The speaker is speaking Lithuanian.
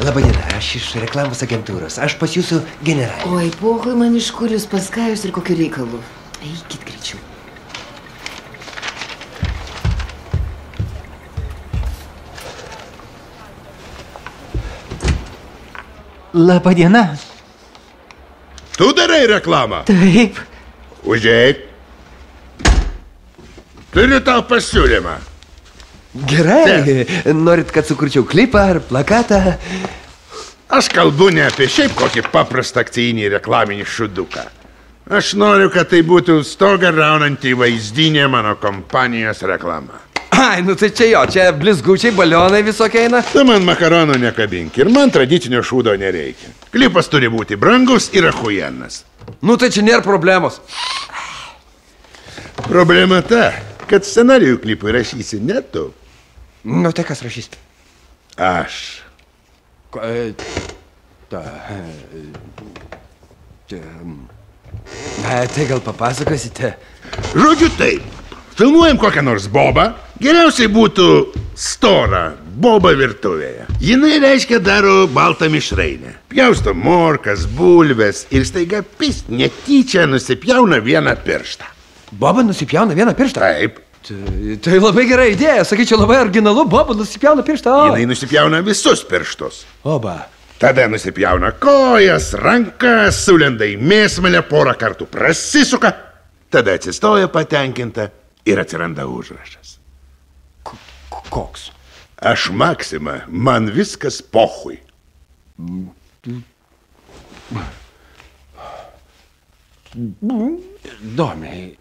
Labadiena, aš iš reklamos agentūros. Aš pas jūsų generalį. Oi, pohui man iš kur jūs pas ką jūs ir kokiu reikalu. Eikit greičiau. Labadiena. Tu darai reklamą? Taip. Užeik. Turiu tau pasiūlymą. Gerai. Norit, kad sukurčiau klipą ar plakatą? Aš kalbu ne apie šiaip kokį paprastą akcijinį reklaminį šuduką. Aš noriu, kad tai būtų stogą raunantį vaizdinė mano kompanijos reklama. Ai, nu tai čia jo, čia blizgučiai, balionai visokie eina. Tu man makaronų nekabink ir man tradicinio šūdo nereikia. Klipas turi būti brangus ir achujennas. Nu tai čia nėra problemos. Problema ta, kad scenarijų klipui rašysi ne tu. Nu tai kas rašys? Aš. Tai gal papasakosite? Žodžiu taip. Filmuojam kokią nors bobą. Geriausiai būtų stora boba virtuvėje. Jinai reiškia daro baltą mišrainę. Pjausto morkas, bulves ir staiga pist netyčia nusipjauna vieną pirštą. Boba nusipjauna vieną pirštą? Taip. Tai labai gera idėja, sakyčiau, labai originalu. Boba nusipjauna pirštą. Jinai nusipjauna visus pirštus. Oba. Tada nusipjauna kojas, rankas, sulenda į mėsmalę, porą kartų prasisuka. Tada atsistoja patenkinta ir atsiranda užrašas. Koks? Aš Maksima, man viskas pochui. Įdomiai.